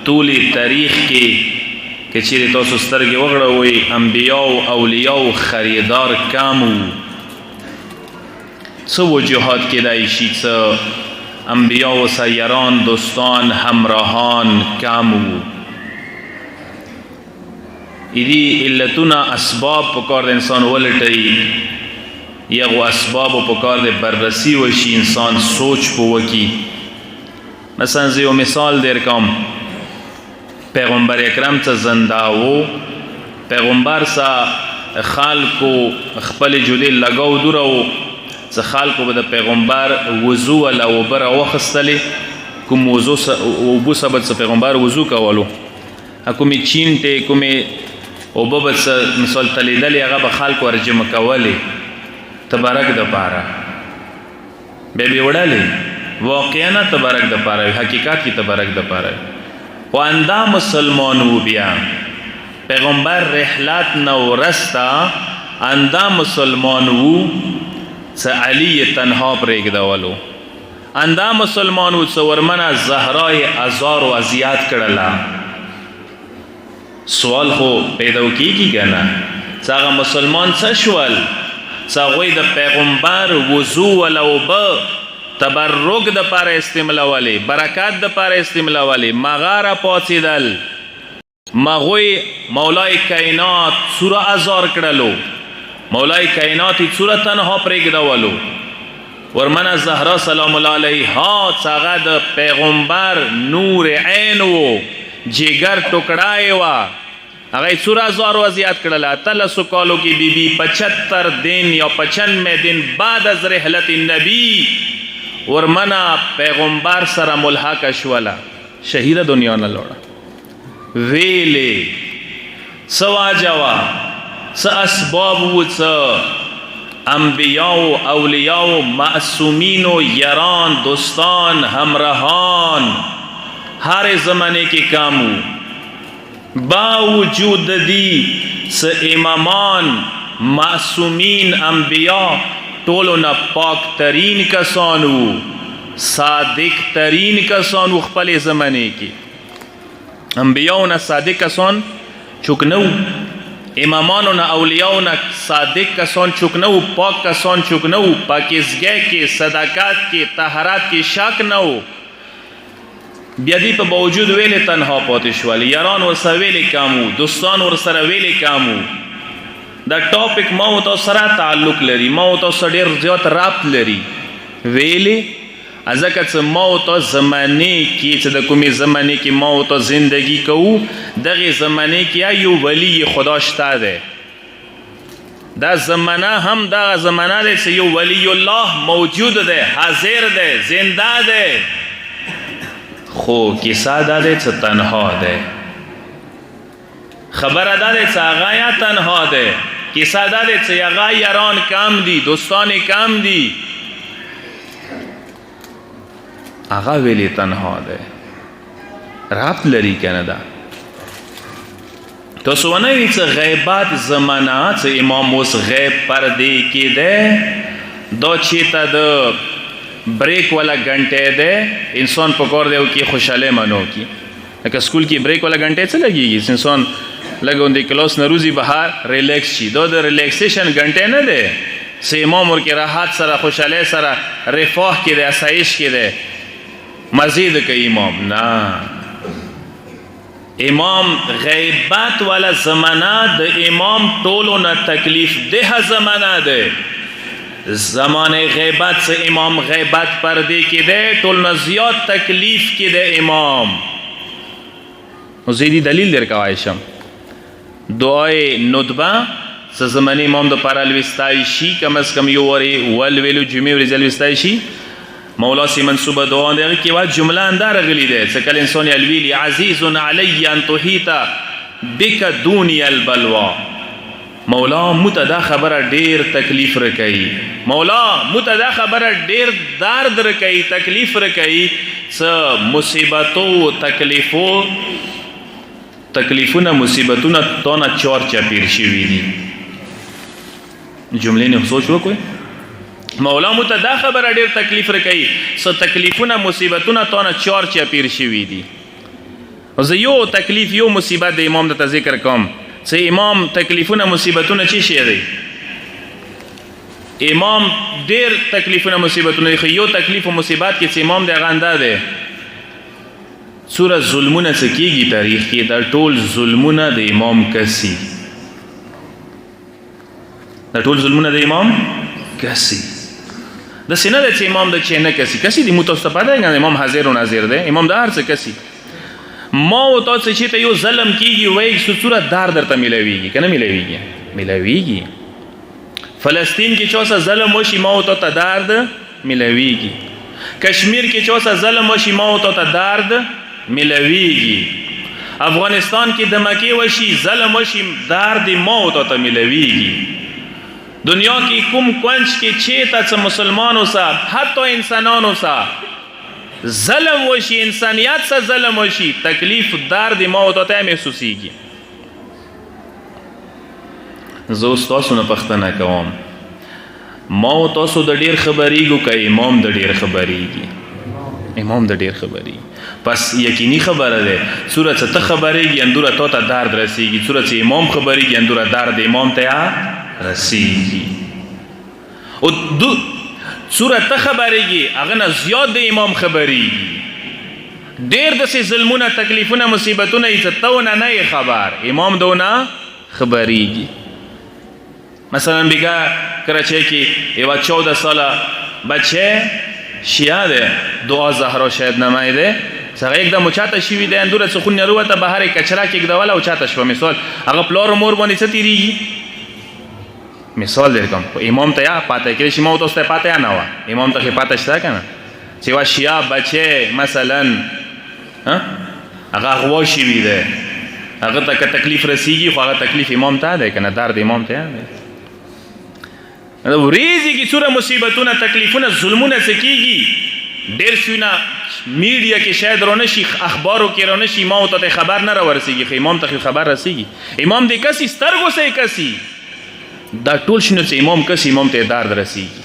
طول تاریخ کې که چیرې تاسو سترګې وغړوئ انبیا او اولیاء خریدار کم وو. څه وجوهات کیدای شي څه انبیا و سیاران دوستان همراهان کم وو. ایدی علتونه اسباب پکار د انسان ولټوي یغو اسباب پکار د بررسی وشي انسان سوچ پوکی. مثلا زه یو مثال در کوم. پیغمبر اکرم ته زنده وو، پیغمبر سا خلکو خپل جدي لګاو درو څه خلکو به د پیغمبر وضو ولا وبره واخستلې کوم وضو او بو سبب څه پیغمبر وضو کولو کومې چینټه کومې او به مثال تلیدل هغه به خلکو ورجمع کولې تبارک د پاره به وړلې واقعا تبارک د پاره حقیقت کی تبارک د پاره واندا مسلمان وو. بیا پیغمبر رحلت نو رستا اندا مسلمان وو څه علی تنها پرېږدولو اندا مسلمان وو څه ورمنه زهرای ازار او اذیت کړله. سوال خو پیدا کیږي کنه څنګه مسلمان څه شول څنګه د پیغمبر وضو ولا وب تبرک د پاره استعمالولې برکات د پاره استعمالولې مغاره پاتیدل مغوی مولای کائنات سوره ازار کړلو مولای کائنات سوره تنها پرېږدولو ورمنه زهرا سلام الله علیها څنګه د پیغمبر نور عین وو جگر ټوکړای وا هغه سوره ازار وضعیت کړل تل سکالو کی بیبی 75 دن یا 95 دن بعد از رحلت النبی ورمنا پیغمبر سره ملحق شولا شهید دنیا نه لوړه ویلې سوا جوا س اسباب و س انبیاء و اولیاء و معصومین و یاران دوستان همراهان ہر زمانے کے کامو باوجود دی س امامان معصومین انبیاء ټولو نه پاک ترین کسانو صادق ترین کسانو خپل زمانه کې انبیاء نه صادق کسان چوکنو امامانو نه اولیاء نه صادق کسان چوکنو پاک کسان چوکنو پاکیزګۍ کې صداقت کې طهارت کې شک نه وو. بیا دی په باوجود ویلې تنها پاتې شول یاران ورسره ویلې کامو دوستان ورسره ویلې کامو. دا ټاپک ما او تاسو سره تعلق لري ما او تاسو ډیر زیات رابط لري ویلې ازکه چې ما او تاسو زمانه کې چې د کومې زمانه کې ما او تاسو ژوندۍ کوو دغه زمانه کې یو ولی خدا شته ده دا زمانه هم دا زمانه ده چې یو ولی الله موجود ده حاضر ده زنده ده خو کیسه ده چې تنها ده خبر ده چې هغه یا تنها ده کیسه ده چې هغه یاران کم دي دوستان کم دي هغه ویلی تنها ده رابط لري کنه دا تاسو ونه وی چې غیبات زمانه چې امام اوس غیب پردې کې ده دا چیتا د بریک والا غنټه ده انسان پکور دی او کې خوشاله منو کی لکه سکول کې بریک والا غنټه څه لګيږي انسان لګوندې کلاس نروزی بهار ریلیکس شي دا د ریلیکسیشن غنټه نه ده سه امام ور کې راحت سره خوشاله سره رفاه کې ده اسایش کې ده مزید که امام نه امام غیبت والا زمانه د امام ټولو نه تکلیف ده زمانه ده زمانه غیبت سے امام غیبت پردے کې ده ټول نه زیات تکلیف کې ده امام. زیدی دلیل در کوایشم دعای ندبه س زمانه امام د پاره الوستای شي کم از کم یو وری ول ویلو جمعه ورځ الوستای شي مولا سی منصوبه دعا دغه کې وا جمله اندار غلی ده څکل انسان الویلی عزیز علی ان تحیط بک دونی البلوا مولا متدا خبره ډیر تکلیف رکئی مولا متدا خبره ډیر درد رکئی تکلیف رکئی س مصیبتو تکلیفونه مصیبتونه تونه چور چپیر شوی دي جملې نه سوچ وکوي مولا متدا خبره ډیر تکلیف رکئی س تکلیفونه مصیبتونه تونه چور چپیر شوی دي زه یو تکلیف یو مصیبت د امام د ذکر کوم چې امام تکلیفونه مصیبتونه چی شي دی امام ډیر تکلیفونه مصیبتونه خو یو تکلیف او مصیبت کې چې امام د غنده دی سوره ظلمونه څه کیږي تاریخ کې دا ټول ظلمونه د امام کسي دا ټول ظلمونه د امام کسي د سینه د امام د چینه کسي د متوسطه نه امام حاضر و ناظر دی امام د هر څه کسي ما او تاسو چې ته یو ظلم کیږي وای سوره دار درته ملويږي کنه ملويږي فلسطین کې چوسه ظلم وشي ما او ته درد ملويږي کشمیر کې چوسه ظلم وشي ما او ته درد ملويږي افغانستان کې د مکی وشي ظلم وشي درد ما او ته ملويږي دنیا کې کوم کونج کې چې ته مسلمانو سره حتی انسانانو سره ظلم وشي انسانیت سره ظلم وشي تکلیف درد ما او ته محسوسيږي زه تاسو نه پښتنه کوم ما او تاسو د ډیر خبرېږو که امام د ډیر خبرېږي امام د ډیر خبرېږي پس یقیني خبره ده سوره ته خبرېږي اندوره ته درد رسیږي سوره امام خبرېږي اندوره درد امام ته رسیږي او سوره ته خبرېږي هغه نه زیات د امام خبرېږي ډیر د سي ظلمونه تکلیفونه مصیبتونه یې ته نه خبر امام دونه خبرېږي مثلا بیگا کراچی کی ایوا 14 ساله بچه شیعه ده دعا زهرا شاید نمایده څنګه یک د مچاته شوی ده اندوره څخون نروه ته بهر کچرا کې دواله او چاته شو مثال هغه پلار مور باندې څه تیریږي مثال درکم امام ته یا پاته کې شي مو تاسو ته پاته نه و امام ته پاته شته کنه چې وا شیعه بچه مثلا هغه غوا شوی ده هغه ته تکلیف رسیږي خو هغه تکلیف امام ته ده کنه درد امام ته ده ریزی کی سوره مصیبتونه تکلیفونه ظلمونه سکیږي ډیر شونه میډیا کې شاید رونشي اخبارو کې رونشي ما ته خبر نه ورسیږي خو امام ته خبر رسیږي امام دې کسي سترګو سه کسي دا ټول شنو چې امام کسي امام ته درد رسیږي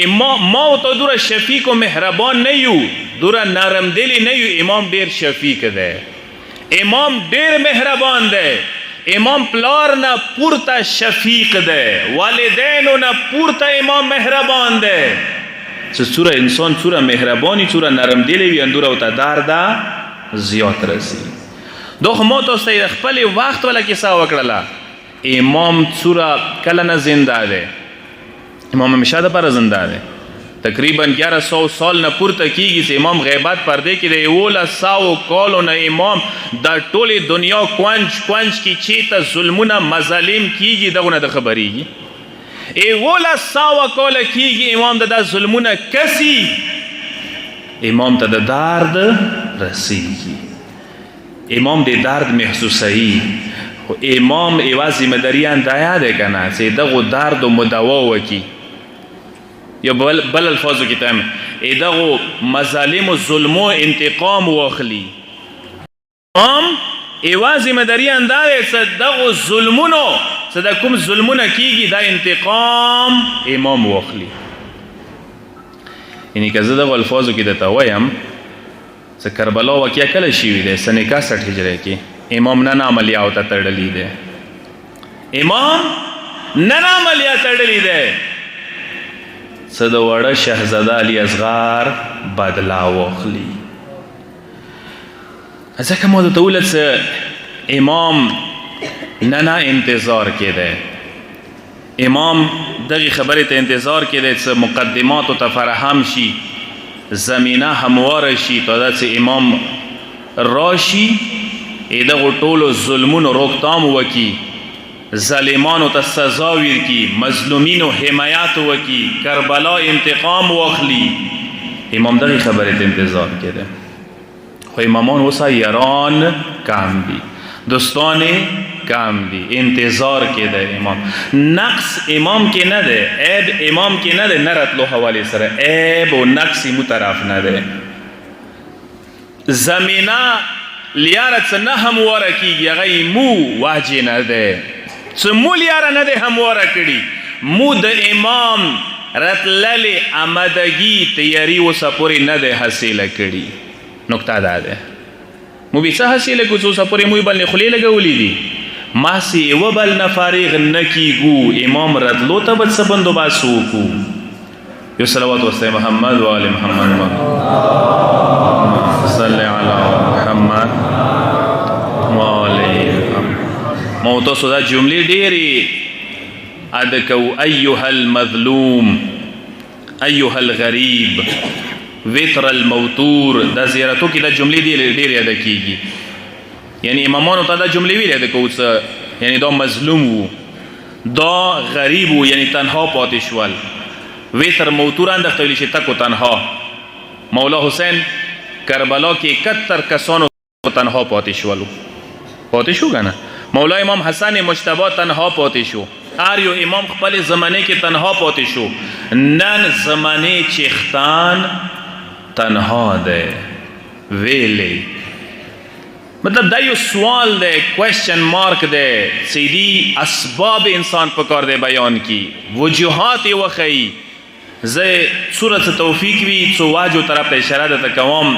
امام ما ته دوره شفیق او مهربان نه یو دوره نرم دلی نه یو امام ډیر شفیق ده امام ډیر مهربان ده امام پلار نه پورته شفیق ده والدینو نه پورته امام مهربان ده چې سوره انسان سوره مهربانی سوره نرم دلی وي اندوره او ته درد زیات رسی دوه مو تاسو خپل وخت ولا کیسه وکړه امام سوره کله نه زنده ده امام همیشه ده پر زنده ده تقریبا 1100 سال نه پورته کیږي چې امام غیبت پرده کې دی ولا 100 کالو نه امام د ټوله دنیا کوانج کې چې ته ظلمونه مظالم کیږي دغه نه خبرېږي ولا 100 کال کیږي امام د ظلمونه کسي امام ته د درد رسیږي امام د درد محسوسي خو امام ایوا ذمہ داری اندایا ده کنه چې دغه درد مداوا وکي یا بل الفاظو کې تم دغه مظالم او ظلم او انتقام واخلي امام ایوا ذمہ داری اندایا چې دغه ظلمونو چې د کوم ظلمونه کیږي دا انتقام امام واخلي یعنی که زه دغه الفاظو کې دته وایم چې کربلا واقعیا کله شوی دی سنه 61 هجری کې امام نه عملیات ته تړلی دی امام نه عملیات تړلی دی څه د وړه شهزاده علي اصغر بدلا واخلي ځکه مو د دولت امام نه انتظار کېده امام دغه خبره ته انتظار کېده چې مقدمات او تفرهم شي زمینه هموار شي تا چې امام راشي دغه ټولو ظلمونو روکتام وکي ظالمانو ته سزا ورکي مظلومینو حمایت وکي کربلا انتقام واخلي امام دغه خبره ته انتظار کړي خو امامان وسه یاران کم دي دوستان کم دي انتظار کړي امام نقص امام کې نه ده عیب امام کې نه ده نرتلو حواله سره عیب او نقص مترف نه ده زمینه لیارت نه هم ورکیږي هغه مو واجب نه ده سمول یاره نه ده همواره کړي مو د امام رتلل آمدگی تیاری و سپوری نه ده حاصله کړي نکته ده مو به څه حاصله کو څو سپورې مو بل نه خلی لګولې دي ما سي و بل نه فارغ نکیګو امام راتلو ته بل څه بندوباس وکړو یو صلوات واسطه محمد و آل محمد صلی علی محمد و آل محمد مو تاسو دا جملې ډېرې ادکو ایها المظلوم ایها الغریب وتر الموتور دا زیارتو کې دا جملې ډېرې ادا کیږي یعنی امامانو ته دا جملې ویلې ده کو څه یعنی دا مظلوم وو دا غریب وو یعنی تنها پاتې شول وتر موتور انداخته ویل شي تکو تنها مولا حسین کربلا کې 71 کسانو تنها پاتې شول پاتې شو کنه مولا امام حسن مجتبی تنها پاتې شو هر یو امام خپل زمانه کې تنها پاتې شو نن زمانه چختان تنها ده ویلې مطلب دا یو سوال ده کوشچن مارک ده سیدی اسباب انسان پکار ده بیان کی وجوهات وخی زه صورت توفیق وی څو واجو طرف ته اشاره ده کوم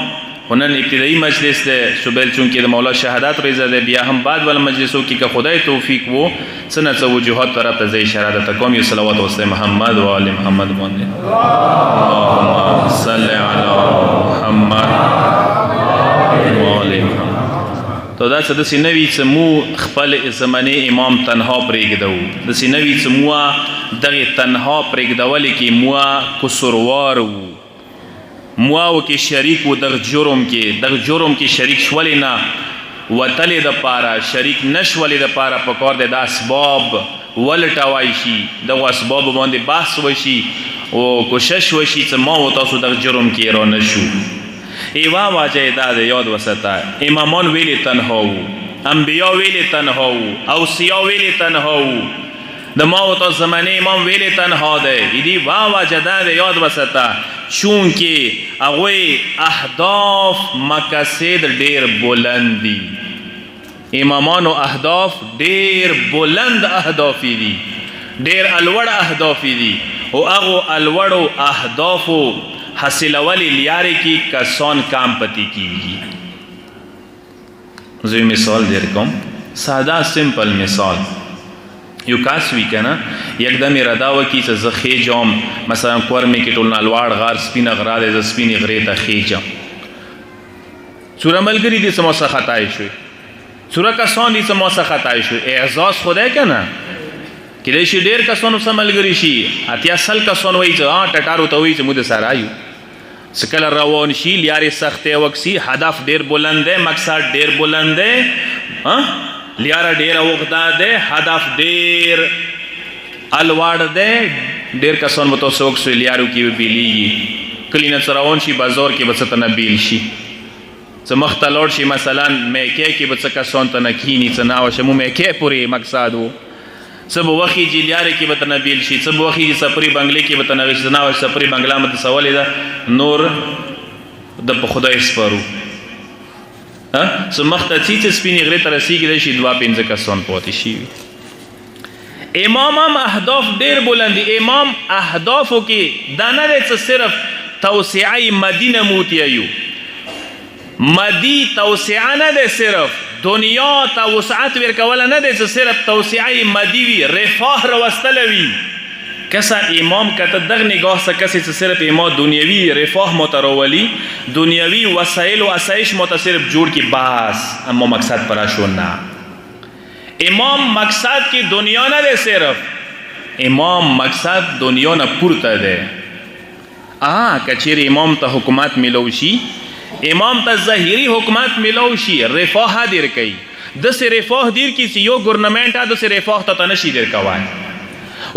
ونن ابتدائی مجلس ده شوبل چونکه د مولا شهادت ریزه ده بیا هم بعد ول مجلسو کې که خدای توفیق وو سنه څو وجوهات طرف ته اشاره ده کوم یو صلوات واسطه محمد و آل محمد باندې اللهم صل علی محمد و آل محمد تو دا څه د سینوي څه مو خپل زمانه امام تنها پرېږدو د سینوي څه مو دغه تنها پرېږدول کې مو قصوروار وو مو کې شریک وو د جرم کې شریک شولې نه وتلې د پاره شریک نشولې د پاره پکار د اسباب ولټوي شي د اسباب باندې بحث وشي او کوشش وشي چې ما تاسو د جرم کې را نشو ایوا واجه دا د یاد وستا امامان ویلې تنها وو انبیا ویلې تنها وو اوصیا ویلې تنها وو د ما او تاسو زمانه امام ویلې تنها ده دې وا واجه دا د یاد وستا چونکه هغه اهداف مقاصد ډیر بلند دي امامانو اهداف ډیر بلند اهداف دي ډیر الوړ اهداف دي او هغه الوړو اهدافو حاصلولی لیاره کی کسان کام پتی کیږي زه مثال در کوم ساده سمپل مثال یو کاس وی کنه یکدم اراده وکي چې زه خېجم مثلا کورمه کې ټول نالواړ غار سپینه غراده ز سپینه غرې ته خېجم سوره ملګری دې سموسه خطای شوی سوره کسان دې سموسه خطای شوی اعزاز خدای کنه کله شي ډیر کسانو سم ملګری شي اتیا سل کسان وای چې ټټارو ته وای چې مو د سره ایو سکل روان شي لیارې سختې وکسي هدف ډیر بلند دی مقصد ډیر بلند دی لیاره ډیر وغدا دی هدف ډیر الواړ دی ډیر کسان مو تاسو وکسو لیارو کې بیلیږي کلینه روان شي بازار کې بس ته بیل شي څه مختلور شي مثلا میکه کې بس کسان ته نکینی څه ناو شمو میکه پوری مقصد وو سب وخی جی لیاره کې بتنه بیل شي سب وخی جی سپری بنگلې کې بتنه غشنا او سپری بنگلا مت سوالې ده نور د په خدای سپارو ها سمخته چې سپینې غره تر رسیدي شي دوا پنځه کسان پاتې شي امام اهداف ډیر بلند امام اهدافو کې دانه ده صرف توسعه مدینه موتیایو مدی توسعه نه ده صرف دنیا ته وسعت ورکول نه ده چې صرف توسعه مدی وی رفاه راوستلوي کسا امام کته دغه نگاه سره کسي چې صرف امام دنیوي رفاه مترولی دنیوي وسایل او اسایش متصرف جوړ کی باس اما مقصد پرا شو نه امام مقصد کی دنیا نه ده صرف امام مقصد دنیا نه پورته ده کچیر امام ته حکومت ملوشي امام ته ظاهری حکومت ملوشي رفاه دیر کوي د سه رفاه دیر کی یو گورنمنت د سه رفاه ته نشي دیر کوي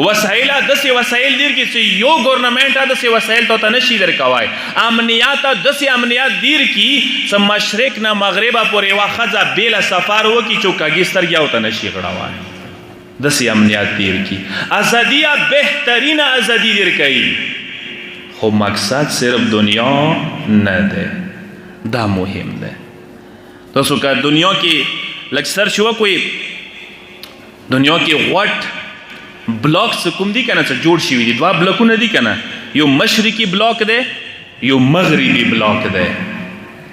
وسایل د سه وسایل دیر کی یو گورنمنت د سه وسایل ته نشي دیر کوي امنیات د سه امنیات دیر کی سم مشرق نه مغرب پورې واخذ بیل سفر وکي چوکاګستر یو ته نشي غړاوای د سه امنیات دیر کی ازادي بهترین ازادي دیر کوي خو مقصد صرف دنیا نه ده دا مهم ده تاسو کا دنیا کې لکسر شو کوئی دنیا کې واټ بلاکس کوم دي کنه چې جوړ شي دي دوا بلاکونه دي کنه یو مشرقي بلاک ده یو مغربي بلاک ده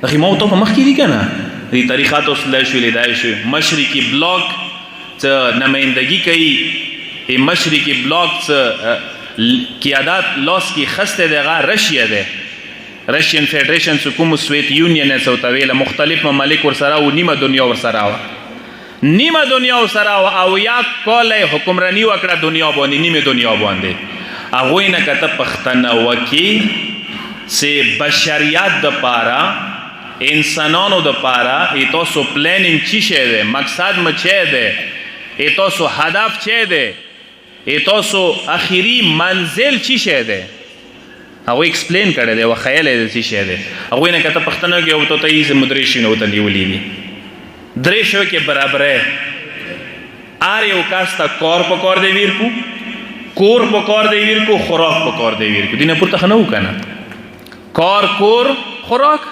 اخی مو ته مخ کې دي کنه دی طریقات اصلاح شوی لیدای شوی مشرقی بلاک څه نمائندگی کوي مشرقی بلاک څه قیادت لاس کی خسته دغه رشیا ده رشین فیډریشن څه کوم سویت یونین څه تویل مختلف ممالک ورسره او نیمه دنیا ورسره او یا کوله حکمرانی وکړه دنیا باندې نیمه دنیا باندې هغه نه کته پښتنه وکی سه بشریت د پاره انسانانو د پاره ایتاسو پلانینګ چی شه ده مقصد مچه ده ایتاسو هدف چه ده ایتاسو اخیری منزل چی شه ده هغه ایکسپلین کړی دی او خیال یې څه شه ده هغه نه کته پښتنه کې او ته یې مدریشین او ته نیولې دي درې شو کې برابرې آر یو کاستا کور په کور دی ویر کو خوراک په کور دی ویر کو دینه پورته خنو کنه کور خوراک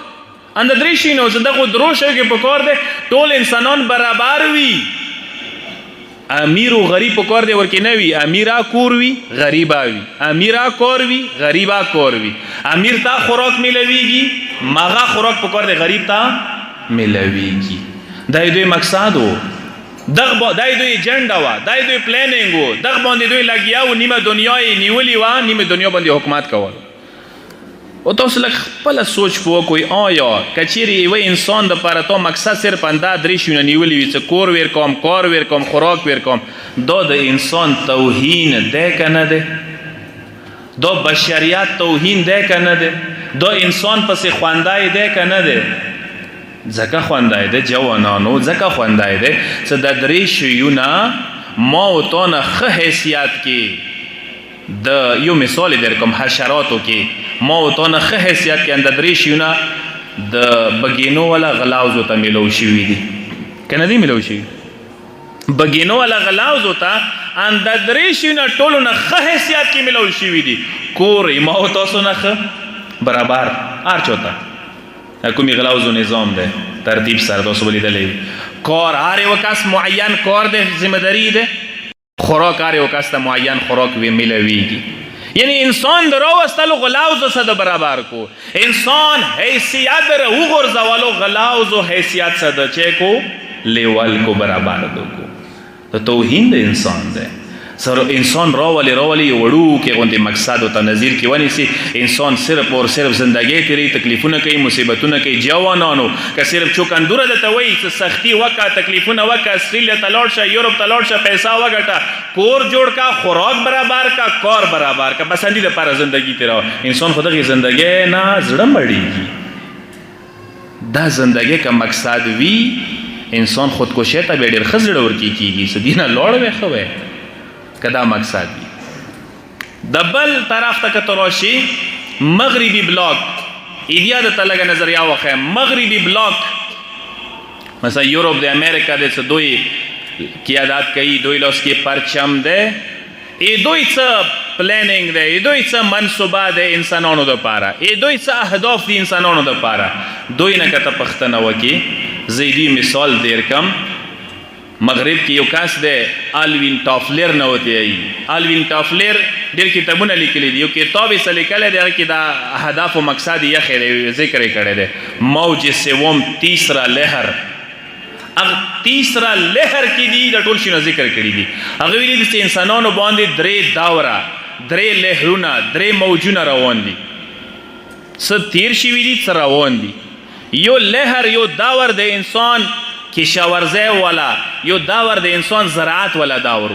اند درې شي نو زده کو درو شو کې په کور دی ټول انسانان برابر وي امیر او غریب په کور دی ورکې نه وي امیرا کور وي غریبا وي امیرا کور وي غریبا کور وي امیر تا خوراک ملويږي ماغه خوراک په کور دی غریب تا ملويږي دای دوی مقصد وو دای دوی ایجنډا وا دای دوی پلانینګ وو دغه باندې دوی لګیاو نیمه دنیا یې نیولې وا نیمه دنیا باندې حکومت کول او تاسو لکه خپل سوچ پوه کوئی آیا کچیری یو انسان د پاره تو مقصد صرف انده درې شونه نیولې وي څه کور ور کوم خوراک ور کوم دا د انسان توهین ده کنه ده دا بشریت توهین ده کنه ده دا انسان پس خواندای ده کنه ده زکه خواندای ده جوانانو زکه خواندای ده څه د درې شونه ما او تو نه خه حیثیت کې د یو مثال در کوم حشراتو کې ما او تو نه خه حیثیت کې اند درې شونه د بګینو ولا غلاوزو ته ملو شي دي کنه دی ملو شي بګینو ولا غلاوزو ته اند درې شونه ټولو نه خه حیثیت کې ملو شي دي کور ما او تاسو نه برابر ارچوتا کومي غلاوزو نظام ده ترتیب سره تاسو ولیدلې کار هر یو کس معین کار ده ذمہ داری ده خوراک هر یو کس ته معین خوراک وی ملويږي یعنی انسان درو واستلو غلاوزو سره برابر کو انسان حیثیت در وګرځولو غلاوزو حیثیت سره چه کو لیول کو برابر دو کو تو توهین د انسان ده سر انسان راولی وړو کې غوندي مقصد او تنظیر کې ونی سي انسان صرف اور صرف زندګي تیری تکلیفونه کوي مصیبتونه کوي جوانانو که صرف چوکندوره د توي سختی وکا تکلیفونه وکا استرالیا تلاړ شه یورپ تلاړ شه پیسې وګټه کور جوړ کا خوراک برابر کا کار برابر کا بس اندی لپاره زندگی تیرا انسان خدای زندگی نه زړه مړیږي دا زندگی کا مقصد وی انسان خودکشی ته ډیر خزړه ورکی کیږي سدینه لوړ وې خوي کدا مقصد دی دبل طرف تک تراشی مغربی بلاک ایدیا د تلګ نظریه واخه مغربی بلاک مثلا یورپ د امریکا د دوی قیادت کوي دوی لاس کې پرچم ده ای دوی څه پلانینګ ده ای دوی څه منصوبه ده انسانانو د پاره ای دوی څه اهداف دي انسانانو د پاره دوی نه کته پښتنه وکي زیدی مثال دیر کم مغرب کې یو کس دی الوین ټافلر نه وتی الوین ټافلر ډېر کتابونه لیکلي دي یو کتاب یې لیکلی دی هغه کې دا اهداف او مقصد یې یې ذکر یې کړی دی موج سوم تیسرا لهر هغه تیسرا لهر کې دي د ټول شي ذکر کړي دي هغه ویلي دي چې انسانانو باندې درې داوره درې لهرونه درې موجونه روان دي څه تیر شوي دي څه روان دي یو لهر یو داور د انسان کشاورزه والا یو داور د انسان زراعت والا داور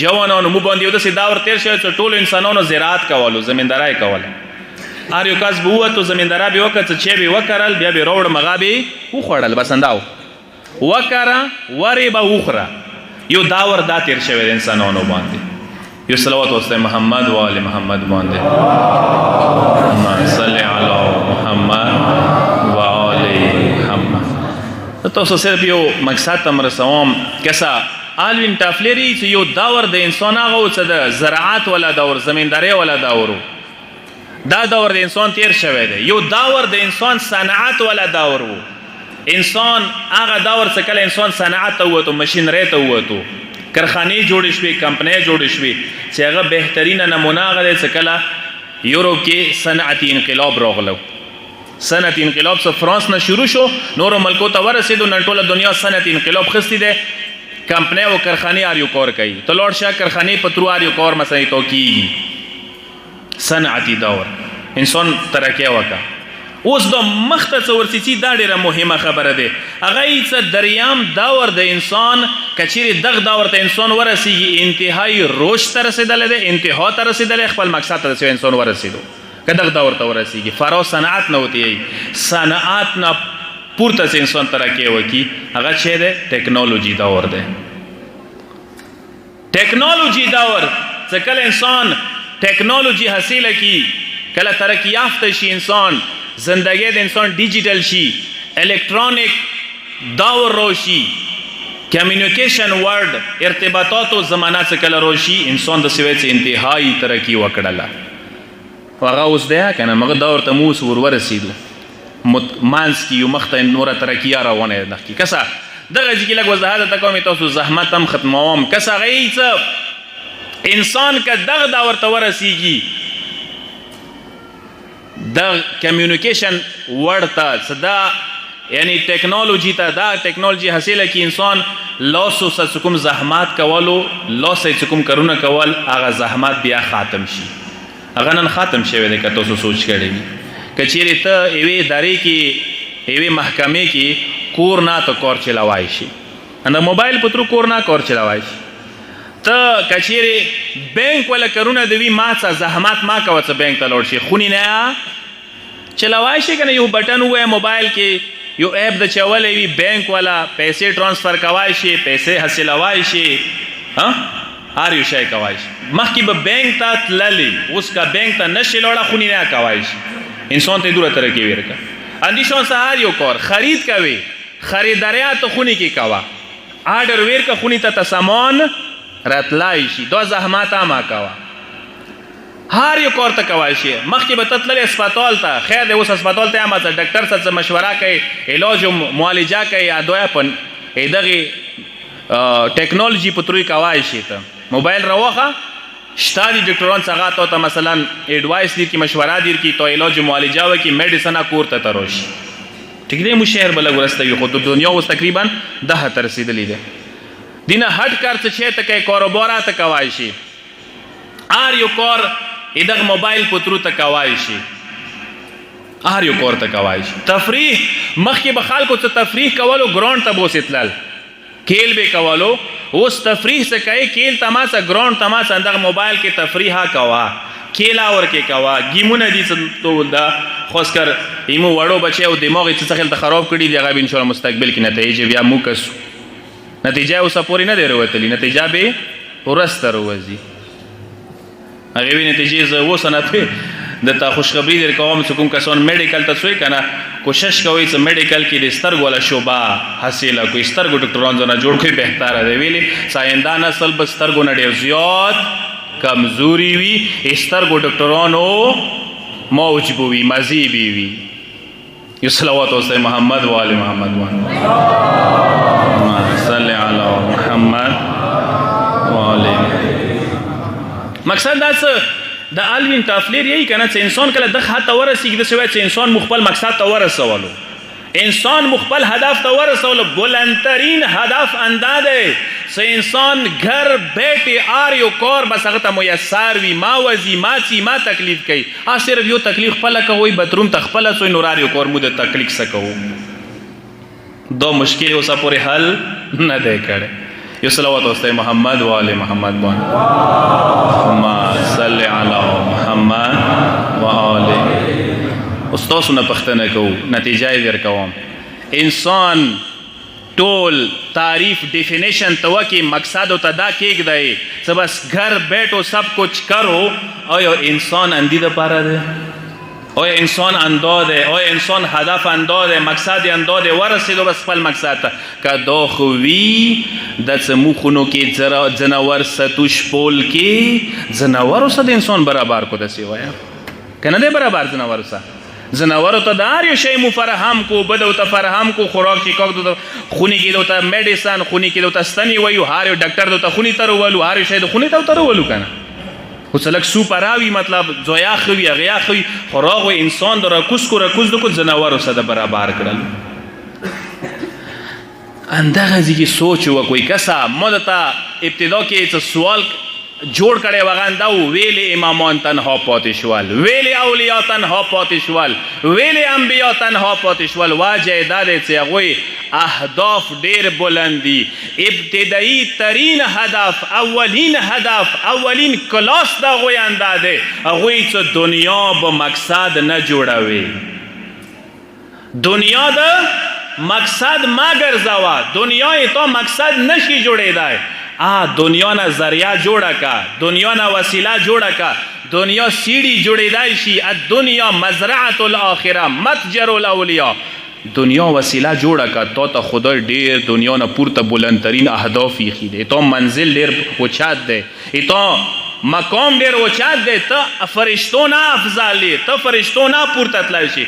جوانانو مو باندې یو د داور تیر شوی چې ټول انسانانو زراعت کولو زمیندارای کوله هر یو کس به وته زمیندارا به وکړه چې به وکړل بیا به روړ مغابي خو خړل بس انداو وکړه وری به وخره یو داور دا تیر شوی د انسانانو باندې یو صلوات واستای محمد و ال محمد باندې اللهم صل علی محمد و ال محمد تاسو صرف یو مقصد تم رسوم کسا الوین ټافلری چې یو داور د انسان هغه څه د زراعت ولا دور زمینداری ولا دورو دا دور د انسان تیر شوی دی یو داور د انسان صنعت ولا دورو انسان هغه دور څخه کله انسان صنعت ته وته ماشینری ته وته کارخانه جوړ شوي کمپنۍ جوړ شوي چې هغه بهترینه نمونه هغه څه کله یورپ کې صنعتي انقلاب راغلو صنعتي انقلاب څه فرانس نه شروع شو نورو ملکو ته ورسېدو نن ټوله دنیا صنعتي انقلاب خستی دی کمپنۍ او کارخانې آریو کار کوي ته لاړ شه کارخانې په ترو آریو کار مثلا تو کېږي صنعتي دور انسان ترقی وکړه اوس د مخته څه ورسېږي دا ډېره مهمه خبره ده هغه یې څه دریام دور د انسان که چیرې دغه دور ته انسان ورسېږي انتهایي رشد ته رسېدلی دی انتها ته رسېدلی خپل مقصد ته رسېدلی انسان ورسېدو که دغه دور ته ورسېږي فرا صنعت نه ورته وایي صنعت نه پورته چې انسان ترقی وکړي هغه چې دی ټیکنالوجي دور دی ټیکنالوجي دور چې کله انسان ټیکنالوجي حاصله کړي کله ترقی یافته شي انسان زندگی د انسان ډیجیټل شي الکترونیک دور راشي کمیونیکیشن ورډ ارتباطاتو زمانه څخه کله راشي انسان د سویت انتهایی ترقی وکړله هغه اوس دی کنه مغه دور ته موس ورسېدو مانس کی یو مخته نوره ترقی روانه ده کی کسا دغه چې لګ وضاحت تکوم تاسو زحمت هم ختموم کسا غیڅ انسان که دغه دور ته ورسېږي د کمیونیکیشن ورته صدا یعنی ټیکنالوژي ته دا ټیکنالوژي حاصله کی انسان لاسو سره کوم زحمت کولو لاسو سره کوم کارونه کول هغه زحمت بیا ختم شي هغه نن ختم شوی دی که تاسو سوچ کړی وي که چیرې ته یوې ادارې کې یوې محکمې کې کور نه ته کار چلوای شي د موبایل په ترو کور نه کار چلوای شي ته که چیرې بینک والا کارونه د وي ما څه زحمت ما کوه څه بینک ته لاړ شي خونې نه چلوای شي که نه یو بټن ووایه موبایل کې یو ایپ د چولی وي بینک والا پیسې ټرانسفر کوای شي پیسې حاصلوای شي هر یو شی کوای شي مخکې به بینک ته تللی اوس که بینک ته نشي لاړه خونې نه کوای شي انسان ته دوره ترقی ورکړه اندیشان سه هر یو کار خرید کوي خریداریا ته خونې کې کوه آرډر ورکړه خونې ته سامان راتلای شي دا زحمت هم کوه هر یو کار ته کوای شي مخکې به ته تللی اسپتال ته خیر دی اوس اسپتال ته هم ډاکټر سره مشوره کوي علاج او معالجه کوي ادویه په دغې ټیکنالوژي په تروی کوای شي ته موبایل راوخه شته دي ډاکټران څنګه ته مثلا ایډوایس دي کی مشوره دي کی تو علاج معالجه وکي میډیسن کور ته تروش ټیک دی مو شهر بل ورسته خو د دنیا اوس تقریبا 10 تر رسیدلې ده دینه هټ کار څه چې ته کوي کاروبار ته کوای شي هر یو کار دغه موبایل په ترو ته کوای شي هر یو کار ته کوای شي تفریح مخکې به خلکو ته تفریح کولو ګراوند ته بوسیتلل کیل به کولو اوس تفریح څه کوي کیل تماسه ګراوند تماسه دغه موبایل کې تفریح کوا کیلا ورکه کوا گیمونه دي ته دا خاص کر ایمو وړو بچي او دماغ یې څه خل خراب کړي دی هغه ان شاء الله مستقبل کې نتیجه بیا مو کس نتیجه اوس پورې نه دی وروتلی نتیجه به ورسته وروزي هغه وی نتیجه زه وسنته د تا خوشخبری در کوم چې کوم کسان میډیکل ته څوی کنه کوشش کوي چې میډیکل کې د سترګو ولا شوبه حاصله کوي سترګو ډاکټران ځنه جوړ کوي بهتره دی ویلي سايندان اصل به سترګو نه ډیر زیات کمزوري وي سترګو ډاکټرانو موج بوي مزيبي وي یو صلوات او محمد و ال محمد صلی علی محمد و ال مقصد دا د الوین تفلیر یی کنه چې انسان کله د خاطه ورسیږي د سوي چې انسان مخبل مقصد ته ورسولو انسان مخبل هدف ته ورسولو بلندترین هدف اندازه چې انسان گھر بیٹے آریو کور بس هغه ته میسر وي ما وزي ما چی ما تکلیف کوي صرف یو تکلیف خپل کوي باتروم تخپل سوی نور آریو کور مو د تکلیف سکو دو مشکل اوسه پورې حل نه دی کړي یو صلوات واستای محمد و ال محمد اللهم صل علی محمد و آل استاسو نه پختنه کو نتیجه یې ورکوم انسان ټول تعریف ڈیفینیشن تو کی مقصد و تدا کیک دے سب بس گھر بیٹھو سب کچھ کرو او انسان اندی دا پارا دے او انسان اندو دے او انسان هدف اندو دے مقصد اندو دے ورسیدو بس خپل مقصد تا که دو خوی د سموخونو کې جنور ستوش پول کې جنورو سره انسان برابر کو دسی وایا کنه دے برابر جنورو سره زناورو ته د هر یو شی مو فراهم کو بدو ته فراهم کو خوراک چې کوم د خونی کې د میډیسن خونی کې د ستنی وایو هر یو ډاکټر د خونی تر ولو هر یو شی د خونی ته تر ولو کنه خو څلک سو پراوي مطلب زویا خوي غیا خوي خو راغو انسان در کوس کو زناورو سره برابر کړل اندغه ځکه سوچ وکوي کسا مدته ابتدا کې څه سوال جوړ کړي وغاندا ویل امامان تنها پاتې شول ویل اولیاء تنها پاتې شول ویل انبیا تنها پاتې شول واجه داده چې هغه اهداف ډیر بلندي ابتدایي ترین هدف اولین کلاس دا غوي انداده هغه چې دنیا به مقصد نه جوړوي دنیا دا مقصد ما ګرځوا دنیا ته مقصد نشي جوړېدای دنیا نه ذریعہ جوړه کا دنیا نه وسیله جوړه کا دنیا سیڑھی جوړېدای شي الدنیا مزرعه الاخره متجر الاولیاء دنیا وسیله جوړه کا ته خدای ډیر دنیا نه پورته بلندترین اهداف یې خېده ته منزل ډیر اوچات ده ته مقام ډیر اوچات ده ته فرشتو نه افضل دي ته فرشتو نه پورته تلای شي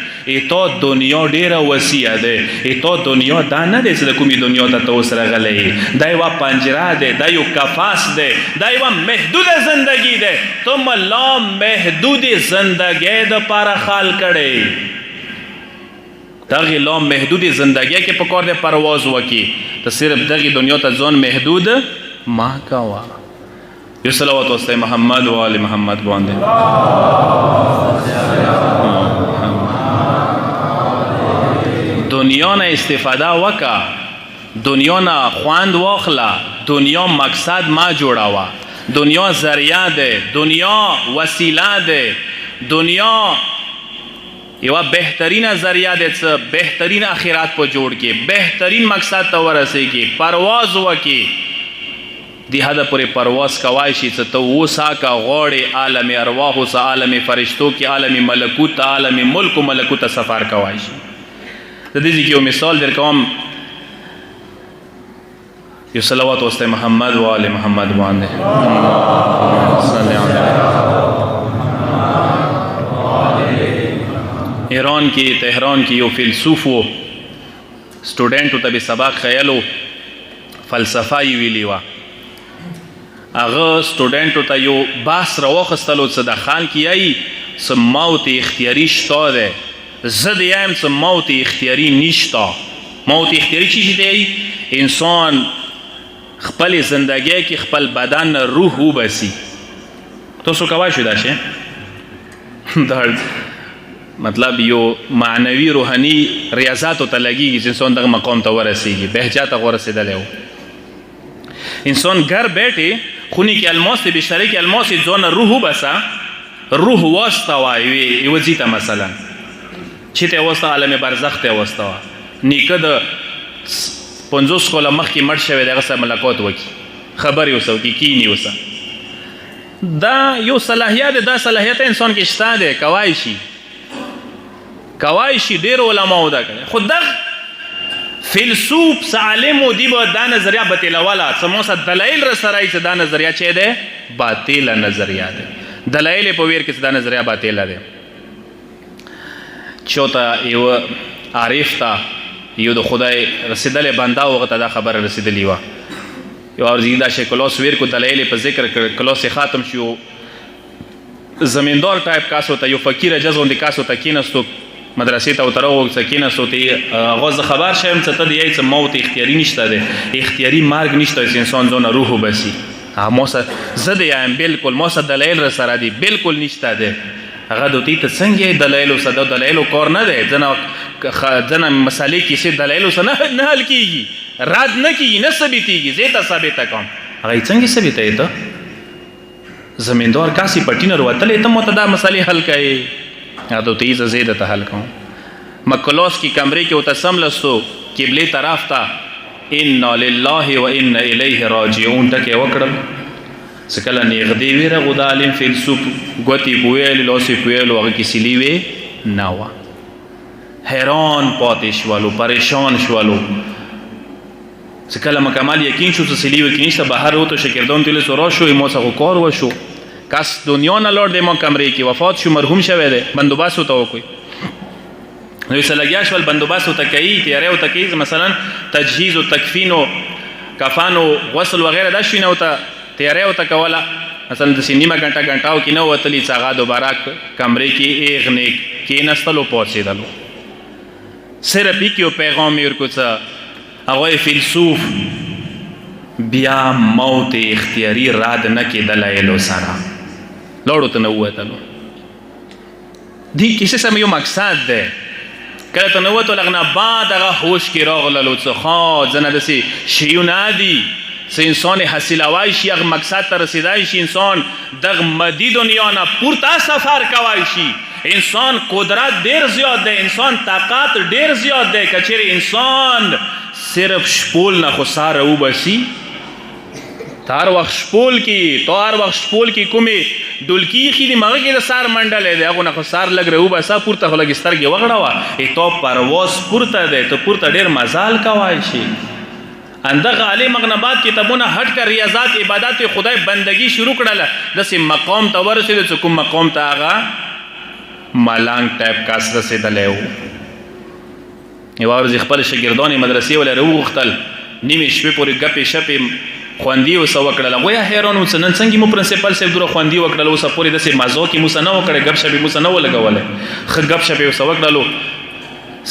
ته دنیا ډیر وسیع ده ته دنیا دا نه ده چې کومي دنیا ته اوسره غلې دا یو پنجره ده دا یو کفاس ده دا یو محدود زندگی ده ته الله محدود زندگی د پاره خال کړي دغه لا محدود زندگی کې پکور ده پرواز وکي ته صرف دغه دنیا ته ځون محدود ما کاوه یو صلوات واسطه محمد و آل محمد باندې دنیا نه استفاده وکا دنیا نه خواند واخلا دنیا مقصد ما جوړاوه دنیا ذریعہ ده دنیا وسیله ده دنیا یو بهترین ذریعہ ده بهترین اخرات په جوړ کې بهترین مقصد ته ورسېږي پرواز وکي دی حدا پورې پرواز کوای شي چې ته وسا کا غوړې عالم ارواح او عالم فرشتو کې عالم ملکوت عالم ملک او ملکوت سفر کوای شي د دې یو مثال درکوم یو صلوات واسطه محمد و آل محمد باندې صلی الله ایران کې تهران کې یو فیلسوف و سټوډنټ ته به سبق خیالو فلسفه ویلی و هغه سټوډنټ ته یو باس راوخستلو څه د خان کیای سم موت اختیاري شته ده زه د یم سم موت اختیاري نشته موت اختیاري چی دی انسان خپل زندگی کې خپل بدن روح وبسي تاسو کوای شئ دا شی دا مطلب یو معنوي روحاني ریاضات ته لګیږي چې انسان دغه مقام ته ورسیږي بهجات ته ورسېدلی انسان گھر بیٹھے خونی کی الماس تے بشتری کی الماس زون روح بسا روح واسطوا وزیتا مثلا چیتے واسطا عالم برزخ تے واسطوا نیکد 50 کوله مخکې مړ شوی دغه سره ملاقات وکي خبرې وسو کی کینی وسه دا یو صلاحیت دا صلاحیت انسان کې شته ده کوای شي ډیر علماء دا کوي خود فیلسوف عالم و دی با دا نظریه باطل والا سموسا دلائل رسرائی سے دا نظریه چه ده باطل نظریه ده دلائل په ویر کې دا نظریه باطل ده چوتا یو عارف تا یو د خدای رسیدل بنده وغه دا خبر رسیدلی و یو ارزیدا شکلوس ویر کو دلائل په ذکر کلوس ختم شو زمیندار ټایپ کاسو ته یو فقیر جزون د کاسو ته کینستو مدرسې ته وترغو سکینه سوتي غوځ خبر شیم ته د یې موت اختیاري نشته ده اختیاري مرګ نشته چې انسان زونه روح وبسي موسه زده یم بالکل موسه دلایل را سره دي بالکل نشته ده هغه دوی ته څنګه دلایل او صد دلایل کور نه ده ځنه مسالې کې څه دلایل او نه حل کیږي رد نه کیږي نه ثابتېږي زه ته ثابت کوم هغه څنګه ثابتې ته زمیندار کاسي پټینر وتلې ته متدا مسالې حل کړي تو تیز زیده تا حل کون مکلوس کی کمرے کے اتسم لستو قبلی طرف تا انا للہ و انا الیہ راجعون تکے وکڑل سکلا نیغدی ویر غدا علم فیلسوف گوتی پویل لوسی پویل وغا کسی لیوے ناوا حیران پاتی شوالو پریشان شوالو سکلا مکمال یقین شو سلیوے کنیشتا بہر ہو تو شکردون تیلی سورا شو ایموسا کو کار و شو کس دنیا نه لور د ما کمرې کې وفات شو مرحوم شوی دی بندوبست وته وکوي نو سلګیا شول بندوبست وته کوي تیارې وته کوي مثلا تجهیز او تکفین او کفن او غسل وغیرہ دا شوی نه وته تیارې وته کوله اصل داسې نیمه ګنټه ګنټاو کې نه وتلي چې هغه دوباره کمرې کې ایغ نیک کېناستلو پاڅېدلو صرف یې کې یو پیغام یې ورکړو څه هغوی فیلسوف بیا موت اختیاري رد نه کېدلی علو سره لاړو ته نه ووتلو دې کیسې سم یو مقصد دی کله ته نه ووتو لږ نه بعد هغه هوش کې راغللو څه ښه ځنه داسې شیونه دي څه انسان حاصلوای شي هغه مقصد ته رسیدای شي انسان دغه مدي دنیا نه پورته سفر کوای شي انسان قدرت ډیر زیات دی انسان طاقت ډیر زیات دی که چیرې انسان صرف شپول نه خو ساره وبسي تار وخت شپول کې کومې ډولکي ایښي دي مغه کې د سار منډلی دی هغو نه خو سار لږ راوباسه پورته خو لږ سترګې وغړوه تو پرواز پورته دی ته پورته ډېر مزال کوای شي اندغه علی مغنبات کتابونه هټ کر ریاضات عبادت خدای بندگی شروع کړله داسې مقام ته ورسېدو چې کوم مقام ته هغه ملانګ ټایپ کاس رسېدلی و یوه ورځ خپل شاګردان یې مدرسې ولی راوغوښتل نیمې شپې پورې ګپې شپې خواندي اوسه وکړله هغوی حیران اوسه نن څنګه مو پرنسپل صاحب دوره خواندي وکړله اوسه پورې داسې مزو کې موسه نه وکړی ګپ شپې موسه نه ولګولی ښه ګپ شپې اوسه وکړلو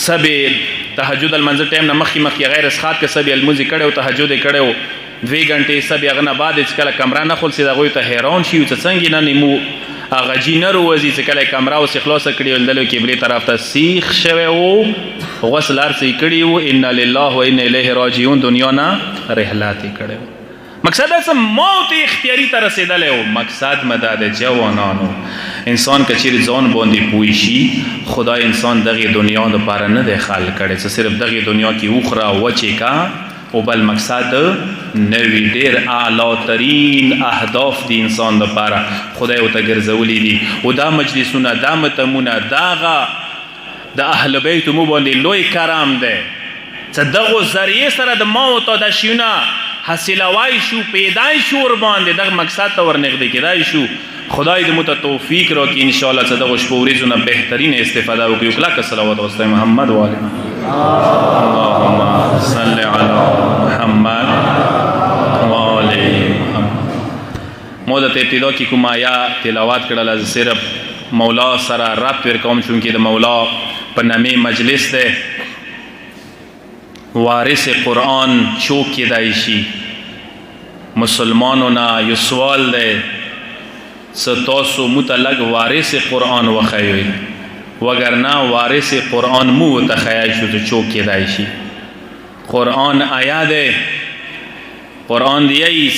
سبې تهجد المنځه ټایم نه مخکې غیر اسخات که سبې المونځ یې کړی و تهجد یې کړی و 2 غنټې سبې هغه نه بعد چې کله کمره نه خلصېد هغوی ته حیران شي چې څنګه نن مو هغه جي نه روځي چې کله یې کمره اوسې خلاصه کړې وه لیدلو قبلې طرف ته سیخ شوی و غسل هر څه یې کړي وو انا لله و انا الیه راجعون دنیا نه رحلات یې کړی و مقصد دا موت اختیاري ته رسېدلی و مقصد مې دا د جوانانو انسان که چیرې ځان باندې پوه شي خدای انسان دغې دنیا دپاره نه دی خلق کړی چې صرف دغې دنیا کې وخوره وچې کا او بل مقصد نوي ډېر اعلی ترین اهداف دي انسان دپاره خدای ورته ګرځولي دي او دا مجلسونه دا متمونه دغه د اهل بیتو مو باندې لوی کرم دی چې دغو ذریعې سره د موت او د شیونه حاصلوای شو پیدای شو ور باندې دغه مقصد ته ورنږدې کېدای شو خدای دې موږ ته توفیق راکړي انشاءالله چې دغو شپو ورځو نه بهترینه استفاده وکړو کلکه صلوات واسطه محمد و آله اللهم صل علی محمد و آله محمد مو د ابتدا کې کوم آیا تلاوت کړله صرف مولا سره ربط ورکوم چونکې د مولا په نامې مجلس دی وارث قرآن چوک کېدای شي مسلمانو نه یو سوال دی څه تاسو موږ ته لږ وارث قرآن وښیئ وګرنه وارث قرآن مو ورته ښیی شو چې چوک کېدای شي قرآن آیا دی قرآن دی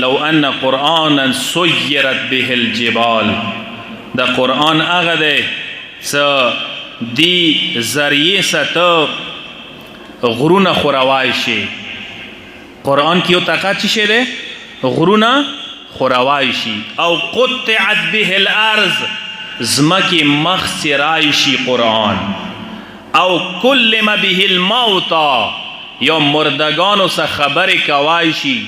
لو ان قرآنا سیرت به الجبال دا قرآن هغه دی څه دی ذریعې ته غرونه خوروای شي قرآن کې یو طاقت څه شی دی غرونه خوروای شي او قطعت به الارض ځمکې مخ څیرای شي قرآن او کلم به الموتى یا مردگانو څخه خبرې کوای شي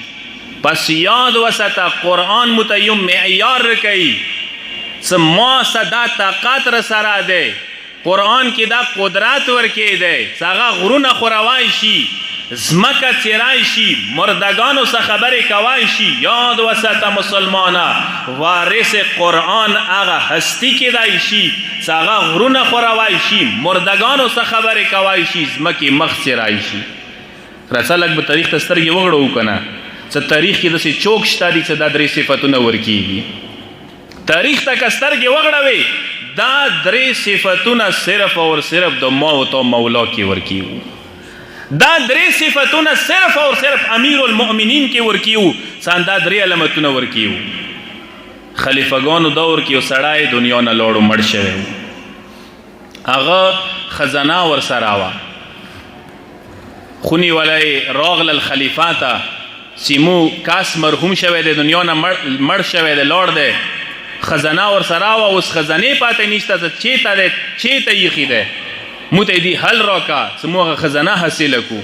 پس یاد وساته قرآن مو ته یو معیار کوي څه ما څه دا طاقت رسره دی قرآن کې دا قدرت ورکې دی هغه غرونه خوروای شي ځمکه څیرای شي مردگانو څخه خبرې کوای شي یاد وساته مسلمانه وارث قرآن هغه هستی کېدای شي چې هغه غرونه خوروای شي مردگانو څخه خبرې کوای شي ځمکې مخ څیرای شي راځه لږ به تاریخ ته سترګې وغړوو که نه څه تاریخ کې داسې چوک شته دي چې دا 3 صفتونه ورکېږي تاریخ ته که سترګې وغړوې دا 3 صفتونه صرف او صرف د موت او مولا کې ورکیو دا 3 صفتونه صرف او صرف امیر المؤمنین کې ورکیو سان دا 3 علامتونه ورکیو خلیفګانو دور کې سړای دنیا نه لوړو مړ شوی هغه خزانه ور سره وا خونی ولای راغل الخلیفاته سیمو کاس مرحوم شوی د دنیا نه مړ شوی د لوړ دی خزانه ور سره وا اوس خزانه پاتې نشته چېته یخی ده مو ته دی حل راکا چې موږ خزانه حاصل کو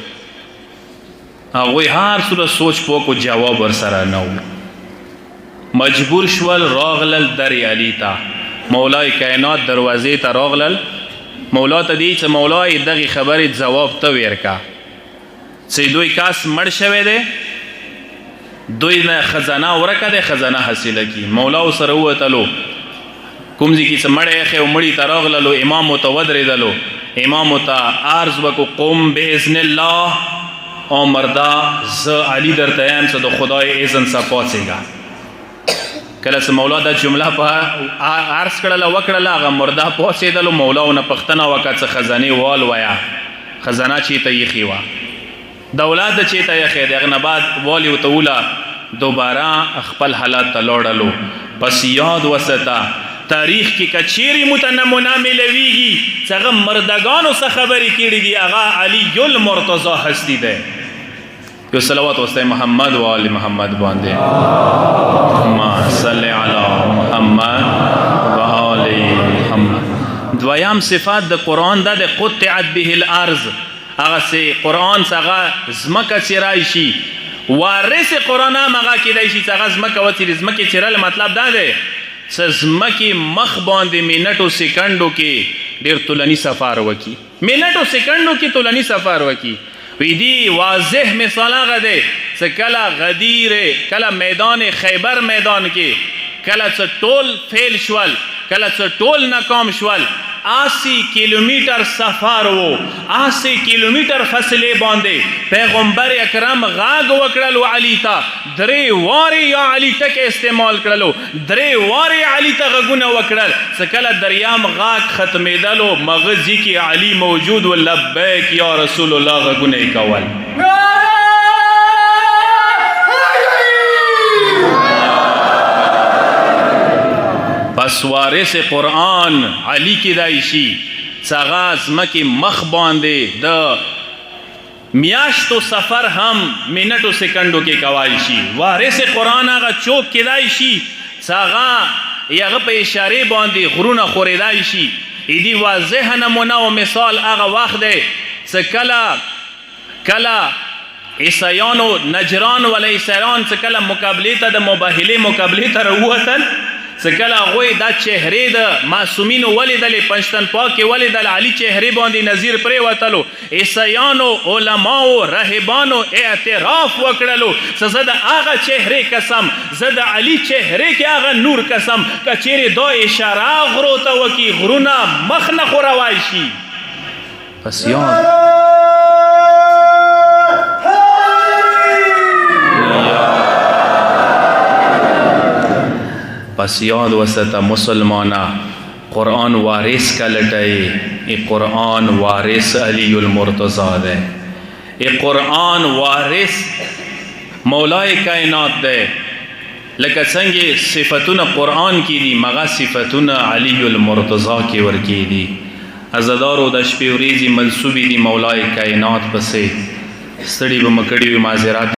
هغوی هر څومره سوچ پوکو جواب ور سره نه و مجبور شول راغلل در علی ته مولای کائنات دروازې ته راغلل مولا ته دی چې مولای دغه خبرې جواب ته ورکا چې دوی کاس مړ شوی دی دوی نه خزانه ورکه ده خزانه حاصله کی. مولا سره وتلو کوم ځای کې چې مړی ایښی و مړي ته راغللو امام ورته ودرېدلو امام ورته عرض وکړو قم باذن الله او مردا زه علي درته یم چې د خدای اذن سره پاڅېږه. کله چې مولا دا جمله په عرض کړله وکړله هغه مردا پاڅېدلو مولا ونه پوښتنه وکړه چې خزانې والویه خزانه چېرته ایښې وه دولت د چېرته ایښی دی هغه نه بعد والي ورته وله دوباره خپل حالات ته لاړلو. پس یاد وساته تاریخ کې کچېرې مو ته نمونه میلویږي چې هغه مردگانو څه خبرې کړي دي هغه علي المرتضی هستی دی. یو صلوات واسطه محمد و آل محمد باندې اللهم صل علی محمد و آل محمد. دویم صفات د قرآن دا د قطعت به الارض هغه سي قرآن څنګه زمکه چیرای شي وارث قرآن هغه کېدای شي چې هغه زمکه وڅیري زمکه چیرل مطلب دا دی زمکی مخ باندې منټو سکندو کې ډیر طولانی سفر وکي منټو سکندو کې طولانی سفر وکي. وی دی واضح مثال هغه دی چې کله غدیر کله میدان خیبر میدان کې کله چې ټول فیل شول کله چې ټول ناکام شول 80 کیلومیٹر سفر وو 80 کیلومیٹر فاصله باندې پیغمبر اکرم غاګ وکړلو علي ته درې واري یا علي ټک استعمال کړلو درې واري علي ته غونه وکړل سکله دریام غاګ ختمېدلو مغزي کې علي موجود و لبیک یا رسول الله غونه کول. پس وارث قرآن علی کېدای شي څنګه ځمکې مخ باندې د میاشتو سفر هم منټو سکندو کې کوای شي. وارث قرآن هغه چوک کېدای شي څنګه هغه په اشاره باندې غرونه خورېدای شي. ایدی واضح نمونه او مثال هغه وخت دی چې کله عیسایانو نجران ول عیسایان چې کله مقابله ته د مباهله مقابله ته راووتل سکله هغوی دا چهرې د معصومینو ولیدلې پنجتنپا کې ولیدل علي چهرې باندې نظیر پرېوتلو عیسایانو علماو راهبانو اعتراف وکړلو چې زه د هغه چهرې قسم زه د علي چهرې کې هغه نور قسم که چیرې دا اشاره غرو ته وکړي غرونه مخ نه خوروای شي. پس یاد پس یاد وسته مسلمانا قرآن وارث کا لٹائی ای قرآن وارث علی المرتضی دے ای قرآن وارث مولای کائنات دے لکه څنګه صفتونه قرآن کی دی مغا صفتونه علی المرتضی کی ورکی دی عزادارو د شپې ورځې منسوبې دی مولای کائنات پسې ستړي به مکړي وي معذرات